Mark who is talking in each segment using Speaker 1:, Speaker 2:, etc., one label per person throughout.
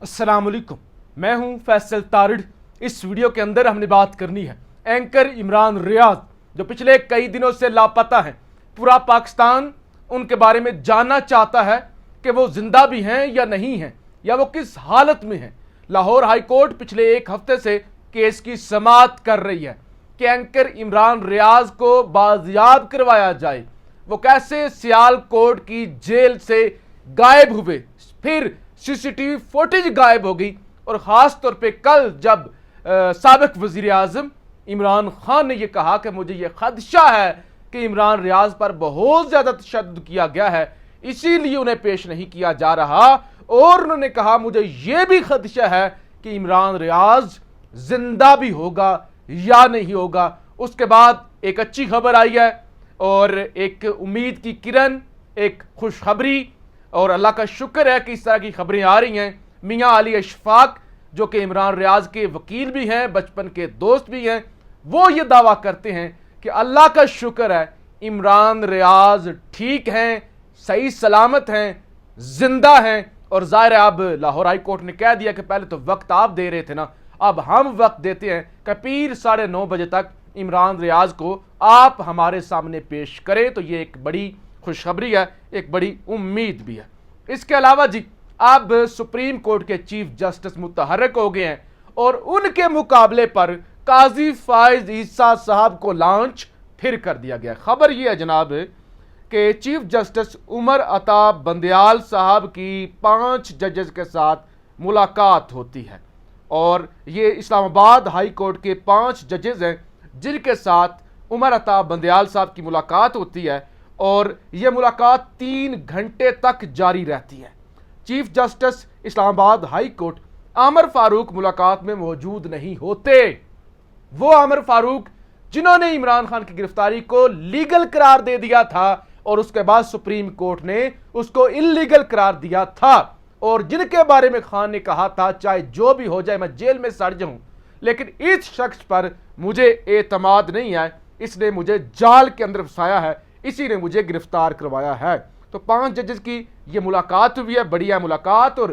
Speaker 1: अस्सलाम वालेकुम, मैं हूं फैसल तारिड़। इस वीडियो के अंदर हमने बात करनी है एंकर इमरान रियाज जो पिछले कई दिनों से लापता हैं। पूरा पाकिस्तान उनके बारे में जानना चाहता है कि वो जिंदा भी हैं या नहीं हैं, या वो किस हालत में हैं। लाहौर हाई कोर्ट पिछले एक हफ्ते से केस की समाअत कर रही है कि एंकर इमरान रियाज को बाजियाब करवाया जाए। वो कैसे सियालकोट की जेल से गायब हुए, फिर सीसीटीवी फुटेज गायब हो गई, और ख़ास तौर पे कल जब साबिक वज़ीर आज़म इमरान खान ने यह कहा कि मुझे यह खदशा है कि इमरान रियाज पर बहुत ज़्यादा तशद्दुद किया गया है, इसीलिए उन्हें पेश नहीं किया जा रहा। और उन्होंने कहा मुझे यह भी खदशा है कि इमरान रियाज जिंदा भी होगा या नहीं होगा। उसके बाद एक अच्छी खबर आई है और एक उम्मीद की किरण, एक खुशखबरी, और अल्लाह का शुक्र है कि इस तरह की खबरें आ रही हैं। मियां अली अशफाक जो कि इमरान रियाज के वकील भी हैं, बचपन के दोस्त भी हैं, वो ये दावा करते हैं कि अल्लाह का शुक्र है इमरान रियाज ठीक हैं, सही सलामत हैं, जिंदा हैं। और ज़ाहिर है अब लाहौर हाई कोर्ट ने कह दिया कि पहले तो वक्त आप दे रहे थे ना, अब हम वक्त देते हैं कि पीर 9:30 बजे तक इमरान रियाज को आप हमारे सामने पेश करें। तो ये एक बड़ी खुशखबरी है, एक बड़ी उम्मीद भी है। इसके अलावा जी अब सुप्रीम कोर्ट के चीफ जस्टिस मुतहर्रिक हो गए हैं और उनके मुकाबले पर काजी फाइज ईसा साहब को लॉन्च फिर कर दिया गया। खबर यह है जनाब कि चीफ जस्टिस उमर अता बंदयाल साहब की 5 जजेस के साथ मुलाकात होती है, और ये इस्लामाबाद हाई कोर्ट के 5 जजेस हैं जिनके साथ उमर अता बंदयाल साहब की मुलाकात होती है, और यह मुलाकात 3 घंटे तक जारी रहती है। Chief justice Islamabad high court Aamir Farooq मुलाकात में मौजूद नहीं होते। वो आमिर फारूक जिन्होंने इमरान खान की गिरफ्तारी को लीगल करार दे दिया था और उसके बाद सुप्रीम कोर्ट ने उसको इल्लीगल करार दिया था, और जिनके बारे में खान ने कहा था चाहे जो भी हो जाए मैं जेल में सड़ जाऊं, लेकिन इस शख्स पर मुझे एतमाद नहीं है, इसने मुझे जाल के अंदर फंसाया है, इसी ने मुझे गिरफ्तार करवाया है। तो 5 जजेस की ये मुलाकात हुई है, बढ़िया मुलाकात। और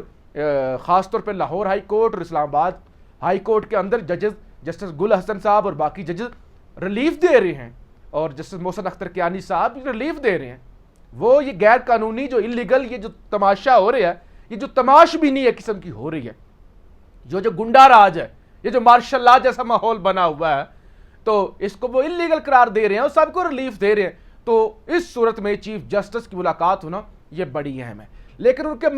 Speaker 1: ख़ास तौर पे लाहौर हाई कोर्ट और इस्लामाबाद हाई कोर्ट के अंदर जजेस जस्टिस गुल हसन साहब और बाकी जजेस रिलीफ दे रहे हैं, और जस्टिस मोहसिन अख्तर कियानी साहब रिलीफ दे रहे हैं। वो ये गैर कानूनी जो इलीगल ये जो तमाशा हो रहा है, ये जो तमाशबीनी है किस्म की हो रही है, जो गुंडा राज है, ये जो मार्शल लॉ जैसा माहौल बना हुआ है, तो इसको वो इलीगल करार दे रहे हैं और सबको रिलीफ दे रहे हैं। तो इस सूरत में चीफ जस्टिस की मुलाकात होना यह बड़ी अहम है। लेकिन उनके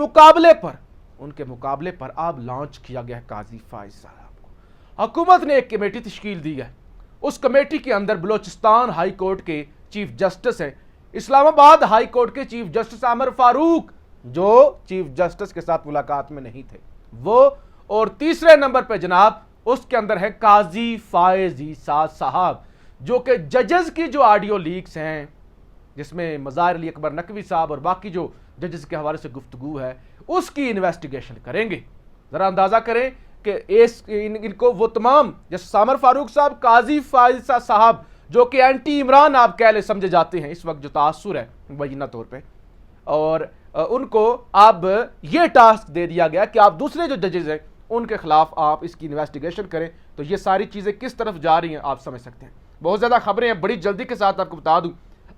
Speaker 1: मुकाबले पर अब लॉन्च किया गया है काजी फाइज साहब को। हुकूमत ने एक कमेटी तश्कील दी है, उस कमेटी के अंदर बलोचिस्तान हाई कोर्ट के चीफ जस्टिस हैं, इस्लामाबाद हाई कोर्ट के चीफ जस्टिस आमिर फारूक जो चीफ जस्टिस के साथ मुलाकात में नहीं थे वो, और तीसरे नंबर पर जनाब उसके अंदर है काजी फाइज ईसा साहब जो कि जजेस की जो ऑडियो लीक्स हैं जिसमें मज़ाहिर अली अकबर नकवी साहब और बाकी जो जजेस के हवाले से गुफ्तगू है उसकी इन्वेस्टिगेशन करेंगे। ज़रा अंदाज़ा करें कि इनको वो तमाम जैसे आमिर फारूक साहब, काजी फाइज साहब जो कि एंटी इमरान आप कह ले समझे जाते हैं इस वक्त, जो तासुर है मुबैना तौर पे, और उनको अब ये टास्क दे दिया गया कि आप दूसरे जो जजेस हैं उनके खिलाफ आप इसकी इन्वेस्टिगेशन करें। तो ये सारी चीज़ें किस तरफ जा रही हैं आप समझ सकते हैं। बहुत ज़्यादा खबरें हैं, बड़ी जल्दी के साथ आपको बता दूं।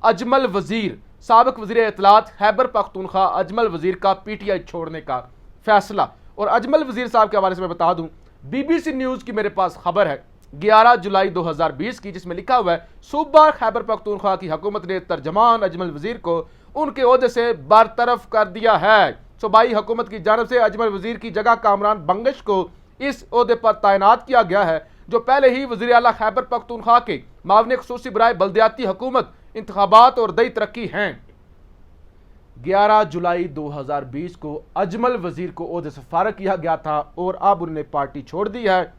Speaker 1: अजमल वजीर साबिक वजीर इत्तलात खैबर पख्तूनख्वा अजमल वजीर का पीटीआई छोड़ने का फैसला, और अजमल वजीर साहब के हवाले से मैं बता दूं बीबीसी न्यूज़ की मेरे पास खबर है 11 जुलाई 2020 की, जिसमें लिखा हुआ है सूबा खैबर पख्तूनख्वा की हुकूमत ने तर्जमान अजमल वजीर को उनके ओहदे से बरतरफ कर दिया है। सूबाई हुकूमत की जानब से अजमल वजीर की जगह कामरान बंगश को इस ओहदे पर तैनात किया गया है, जो पहले ही वज़ीर आला खैबर पख्तूनख्वा के मावने खुसूसी बराए बल्दियाती हुकूमत, इंतखाबात और दई तरक्की हैं। 11 जुलाई 2020 को अजमल वजीर को ओहदे से फारग किया गया था और अब उन्होंने पार्टी छोड़ दी है।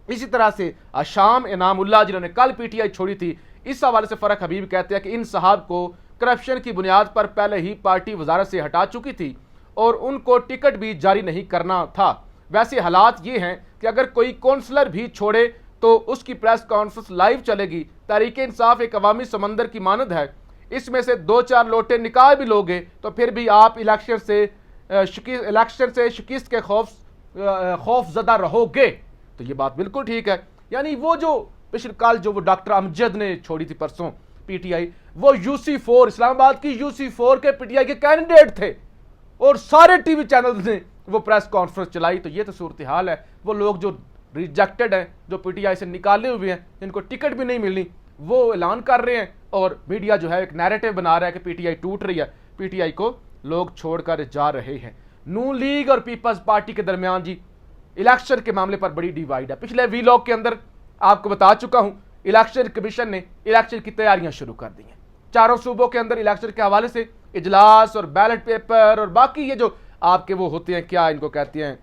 Speaker 1: इसी तरह से आशाम इनामुल्लाह जिन्होंने कल पीटीआई छोड़ी थी, इस हवाले से फरक हबीब कहते हैं कि इन साहब को करप्शन की बुनियाद पर पहले ही पार्टी वजारत से हटा चुकी थी और उनको टिकट भी जारी नहीं करना था। वैसे हालात ये हैं कि अगर कोई काउंसलर भी छोड़े तो उसकी प्रेस कॉन्फ्रेंस लाइव चलेगी। तहरीक इंसाफ एक अवामी समंदर की मानद है, इसमें से 2-4 लोटे निकाल भी लोगे तो फिर भी आप इलेक्शन से शिकस्त के खौफ खौफ ज़दा रहोगे। तो ये बात बिल्कुल ठीक है। यानी वो जो पिछले कल जो वो डॉक्टर अमजद ने छोड़ी थी परसों पीटीआई, वो UC4 इस्लामाबाद की UC4 के पीटीआई के कैंडिडेट थे और सारे टीवी चैनल ने वो प्रेस कॉन्फ्रेंस चलाई। तो ये तो सूरत हाल है। वो लोग जो रिजेक्टेड हैं, जो पीटीआई से निकाले हुए हैं, जिनको टिकट भी नहीं मिलनी, वो ऐलान कर रहे हैं और मीडिया जो है एक नैरेटिव बना रहा है कि पीटीआई टूट रही है, पीटीआई को लोग छोड़कर जा रहे हैं। नून लीग और पीपल्स पार्टी के दरमियान जी इलेक्शन के मामले पर बड़ी डिवाइड है। पिछले वीलॉग के अंदर आपको बता चुका हूं, इलेक्शन कमीशन ने इलेक्शन की तैयारियां शुरू कर दी हैं। चारों सूबों के अंदर इलेक्शन के हवाले से इजलास और बैलेट पेपर और बाकी ये जो आपके वो होते हैं, क्या इनको कहते हैं,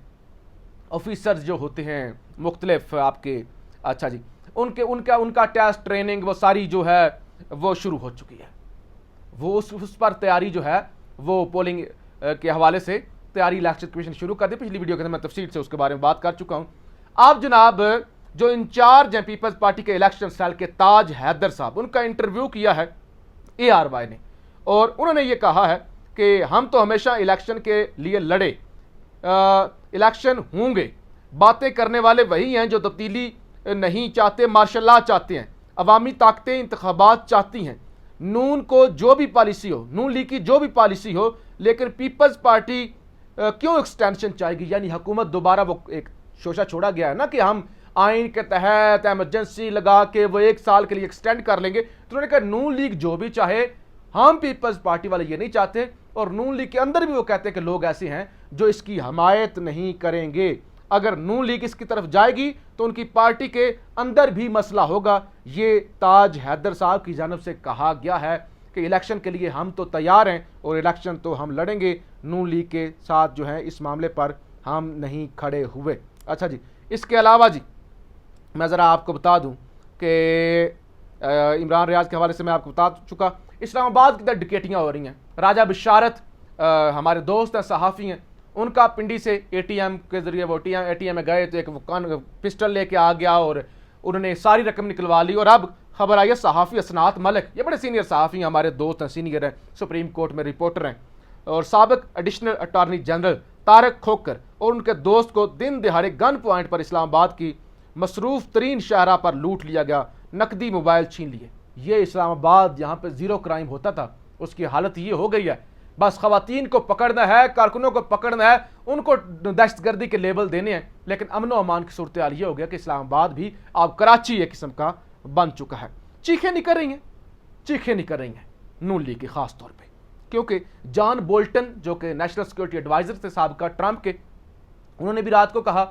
Speaker 1: ऑफिसर्स जो होते हैं मुख्तलिफ आपके, अच्छा जी, उनका टेस्ट ट्रेनिंग वो सारी जो है वो शुरू हो चुकी है। वो उस पर तैयारी जो है वो पोलिंग के हवाले से तैयारी इलेक्शन कमीशन शुरू कर दी। पिछली वीडियो के अंदर मैं तफसील से उसके बारे में बात कर चुका हूं। आप जनाब जो इंचार्ज हैं पीपल्स पार्टी के इलेक्शन सेल के ताज हैदर साहब, उनका इंटरव्यू किया है ARY ने और उन्होंने ये कहा है कि हम तो हमेशा इलेक्शन के लिए लड़े, इलेक्शन होंगे, बातें करने वाले वही हैं जो तब्दीली नहीं चाहते, मार्शल लॉ चाहते हैं, अवामी ताकतें इंतखाबात चाहती हैं, नून को जो भी पॉलिसी हो, नून लीग की जो भी पॉलिसी हो, लेकिन पीपल्स पार्टी क्यों एक्सटेंशन चाहेगी। यानी हुकूमत दोबारा, वो एक शोशा छोड़ा गया है ना कि हम आइन के तहत एमरजेंसी लगा के वो 1 साल के लिए एक्सटेंड कर लेंगे। तो उन्होंने कहा नून लीग जो भी चाहे, हम पीपल्स पार्टी वाले ये नहीं चाहते। और नून लीग के अंदर भी वो कहते हैं कि लोग ऐसे हैं जो इसकी हमायत नहीं करेंगे। अगर नून लीग इसकी तरफ जाएगी तो उनकी पार्टी के अंदर भी मसला होगा। ये ताज हैदर साहब की जानब से कहा गया है कि इलेक्शन के लिए हम तो तैयार हैं और इलेक्शन तो हम लड़ेंगे, नून लीग के साथ जो है इस मामले पर हम नहीं खड़े हुए। अच्छा जी, इसके अलावा जी मैं ज़रा आपको बता दूं कि इमरान रियाज के हवाले से मैं आपको बता चुका, इस्लामाबाद की तरह डिकेटियाँ हो रही हैं। राजा बिशारत हमारे दोस्त हैं, सहाफ़ी हैं, उनका पिंडी से ATM के ज़रिए वो ATM में गए तो एक पिस्टल लेके आ गया और उन्होंने सारी रकम निकलवा ली। और अब खबर आई है सहाफ़ी असनात मलिक, ये बड़े सीनियर सहाफ़ी हैं, हमारे दोस्त हैं, सीनियर हैं, सुप्रीम कोर्ट में रिपोर्टर हैं, और साबिक एडिशनल अटॉर्नी जनरल तारक खोकर और उनके दोस्त को दिन दिहाड़े गन पॉइंट पर इस्लामाबाद की मसरूफ़ तरीन शाहरा पर लूट लिया गया, नकदी मोबाइल छीन लिए। ये इस्लामाबाद जहाँ पे ज़ीरो क्राइम होता था, उसकी हालत ये हो गई है। बस ख़वातीन को पकड़ना है, कारकुनों को पकड़ना है, उनको दहशतगर्दी के लेबल देने हैं, लेकिन अमन व अमान की सूरत हाल ये हो गया कि इस्लामाबाद भी अब कराची एक किस्म का बन चुका है। चीखें निकल रही हैं नून लीग की ख़ास तौर पर, क्योंकि जॉन बोल्टन जो कि नेशनल सिक्योरिटी एडवाइज़र थे साबिका ट्रंप के, उन्होंने भी रात को कहा,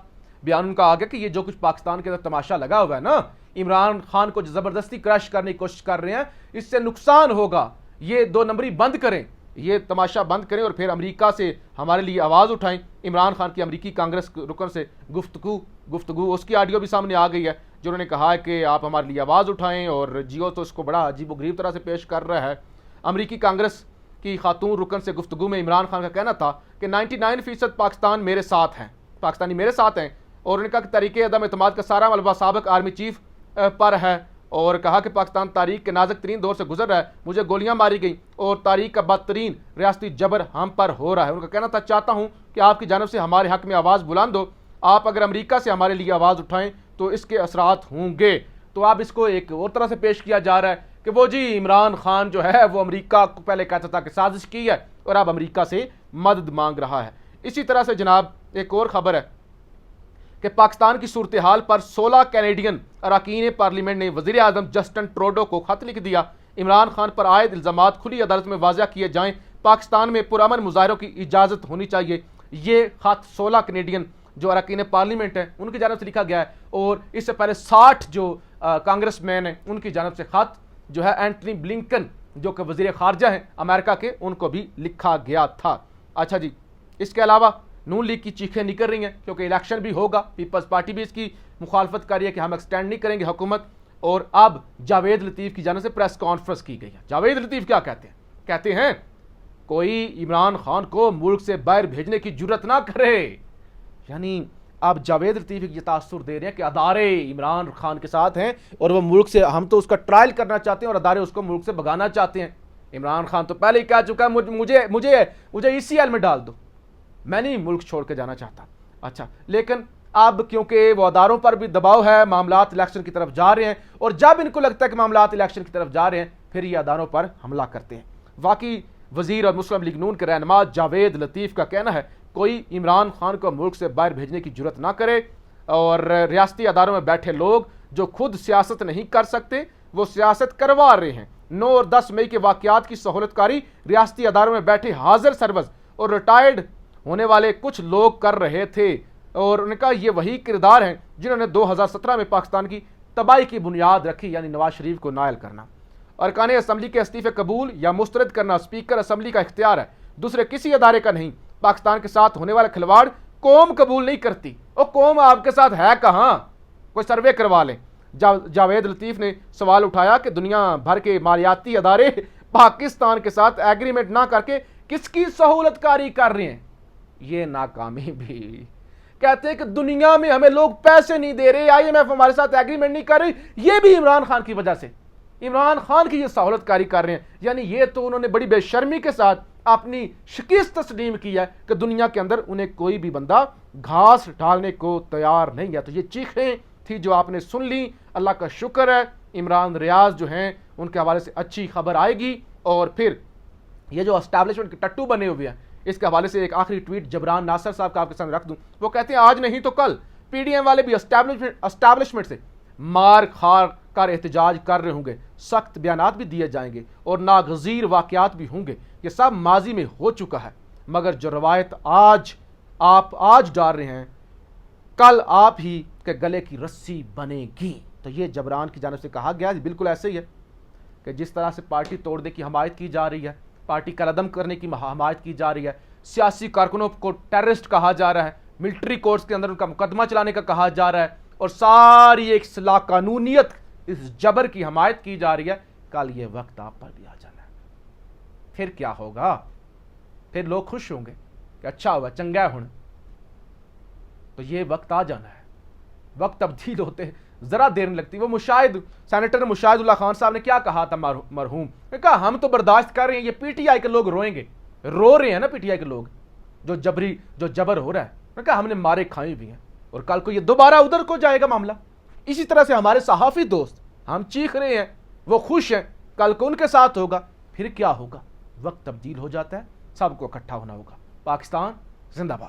Speaker 1: बयान उनका आ गया कि ये जो कुछ पाकिस्तान के अंदर तमाशा लगा हुआ है ना, इमरान खान को ज़बरदस्ती क्रश करने की कोशिश कर रहे हैं, इससे नुकसान होगा, ये 2 नंबरी बंद करें, ये तमाशा बंद करें और फिर अमेरिका से हमारे लिए आवाज़ उठाएं। इमरान खान की अमेरिकी कांग्रेस रुकन से गुफ्तगू उसकी ऑडियो भी सामने आ गई है, जो उन्होंने कहा है कि आप हमारे लिए आवाज़ उठाएं, और जियो तो इसको बड़ा अजीब गरीब तरह से पेश कर रहा है। अमेरिकी कांग्रेस की खातून रुकन से गुफ्तगू में इमरान खान का कहना था कि 99% पाकिस्तानी मेरे साथ हैं, और उन्होंने कहा कि तरीके अदम एतमाद का सारा मलबा साबिक आर्मी चीफ पर है, और कहा कि पाकिस्तान तारीख के नाजुक तरीन दौर से गुजर रहा है, मुझे गोलियां मारी गई और तारीख का बदतरीन रियासती जबर हम पर हो रहा है। उनका कहना था, चाहता हूं कि आपकी जानब से हमारे हक में आवाज़ बुलंद हो, आप अगर अमेरिका से हमारे लिए आवाज़ उठाएं तो इसके असरात होंगे। तो अब इसको एक और तरह से पेश किया जा रहा है कि वो जी इमरान खान जो है वो अमेरिका को पहले कहता था कि साजिश की है और अब अमेरिका से मदद मांग रहा है। इसी तरह से जनाब एक और ख़बर है कि पाकिस्तान की सूरत हाल पर 16 कैनेडियन अरकान पार्लियामेंट ने वज़ीर आज़म जस्टिन ट्रूडो को खत लिख दिया। इमरान खान पर आयद इल्ज़ामात खुली अदालत में वाज़ह किए जाएं, पाकिस्तान में पुरअमन मुजाहरों की इजाज़त होनी चाहिए। ये खत 16 कैनेडियन जो अरकान पार्लियामेंट हैं उनकी जानब से लिखा गया है, और इससे पहले 60 जो कांग्रेसमैन हैं उनकी जानब से खत जो है एंटनी ब्लिंकन जो कि वज़ीर ख़ारजा हैं अमेरिका के, उनको भी लिखा गया था। अच्छा जी, इसके अलावा नून लीग की चीखें निकल रही हैं क्योंकि इलेक्शन भी होगा, पीपल्स पार्टी भी इसकी मुखालफत कर रही है कि हम एक्सटेंड नहीं करेंगे हुकूमत। और अब जावेद लतीफ़ की जानब से प्रेस कॉन्फ्रेंस की गई है। जावेद लतीफ़ क्या कहते हैं कोई इमरान खान को मुल्क से बाहर भेजने की जुर्रत ना करे। यानी अब जावेद लतीफ़ ये तासुर दे रहे हैं कि अदारे इमरान खान के साथ हैं और वो मुल्क से, हम तो उसका ट्रायल करना चाहते हैं और अदारे उसको मुल्क से भगाना चाहते हैं। इमरान खान तो पहले ही कह चुका है मुझे ECL में डाल दो, मैं नहीं मुल्क छोड़ के जाना चाहता। अच्छा, लेकिन अब क्योंकि वो अदारों पर भी दबाव है, मामलात इलेक्शन की तरफ जा रहे हैं, और जब इनको लगता है कि मामलात इलेक्शन की तरफ जा रहे हैं फिर ये अदारों पर हमला करते हैं। वाकई वजीर और मुस्लिम लीग नून के रहनुमा जावेद लतीफ़ का कहना है कोई इमरान खान को मुल्क से बाहर भेजने की जुर्रत ना करे, और रियासती अदारों में बैठे लोग जो खुद सियासत नहीं कर सकते वो सियासत करवा रहे हैं। 9 और 10 मई के वाक़यात की सहूलतकारी रियासती अदारों में बैठे हाजिर सरबज और रिटायर्ड होने वाले कुछ लोग कर रहे थे, और उन्होंने कहा ये वही किरदार हैं जिन्होंने 2017 में पाकिस्तान की तबाही की बुनियाद रखी, यानी नवाज शरीफ को नायल करना। अरकान असम्बली के इस्तीफे कबूल या मुस्तरद करना स्पीकर असम्बली का इख्तियार है, दूसरे किसी अदारे का नहीं। पाकिस्तान के साथ होने वाला खिलवाड़ कौम कबूल नहीं करती। और कौम आपके साथ है कहाँ, कोई सर्वे करवा लें। जावेद लतीफ़ ने सवाल उठाया कि दुनिया भर के मालियाती अदारे पाकिस्तान के साथ एग्रीमेंट ना करके किसकी सहूलतकारी कर रहे हैं। ये नाकामी भी कहते हैं कि दुनिया में हमें लोग पैसे नहीं दे रहे, IMF हमारे साथ एग्रीमेंट नहीं कर रही, ये भी इमरान खान की वजह से, इमरान खान की ये सहूलतकारी कर रहे हैं। यानी ये तो उन्होंने बड़ी बेशर्मी के साथ अपनी शिकस्त तस्लीम की है कि दुनिया के अंदर उन्हें कोई भी बंदा घास डालने को तैयार नहीं है। तो ये चीखें थी जो आपने सुन ली। अल्लाह का शुक्र है इमरान रियाज जो हैं उनके हवाले से अच्छी खबर आएगी। और फिर ये जो एस्टैब्लिशमेंट के टट्टू बने हुए हैं, इसके हवाले से एक आखिरी ट्वीट जबरान नासर साहब का आपके सामने रख दूं। वो कहते हैं आज नहीं तो कल PDM वाले भी एस्टैब्लिशमेंट से मार खार कर एहतजाज कर रहे होंगे, सख्त बयानात भी दिए जाएंगे और नागजीर वाकयात भी होंगे। ये सब माजी में हो चुका है, मगर जो रवायत आप आज डाल रहे हैं कल आप ही के गले की रस्सी बनेगी। तो ये जबरान की जानिब से कहा गया, बिल्कुल ऐसे ही है कि जिस तरह से पार्टी तोड़ने की हमायत की जा रही है, पार्टी का रदम करने की हमायत की जा रही है, सियासी कारकुनों को टेररिस्ट कहा जा रहा है, मिलिट्री कोर्ट्स के अंदर उनका मुकदमा चलाने का कहा जा रहा है, और सारी एक लाकानूनियत इस जबर की हमायत की जा रही है। कल ये वक्त आप पर भी आ जाना है। फिर क्या होगा? फिर लोग खुश होंगे कि अच्छा हुआ, चंगा हुण। तो ये वक्त आ जाना है। वक्त तब्दील होते जरा देर नहीं लगती। वो मुशाहिद सेनेटर मुशाहिदुल्लाह खान साहब ने क्या कहा था मरहूम ने कहा हम तो बर्दाश्त कर रहे हैं, ये PTI के लोग रोएंगे, रो रहे हैं ना PTI के लोग, जो जबर हो रहा है। कहा हमने मारे खाए भी हैं और कल को ये दोबारा उधर को जाएगा मामला। इसी तरह से हमारे सहाफ़ी दोस्त, हम चीख रहे हैं, वो खुश हैं, कल को उनके साथ होगा। फिर क्या होगा? वक्त तब्दील हो जाता है, सबको इकट्ठा होना होगा। पाकिस्तान जिंदाबाद।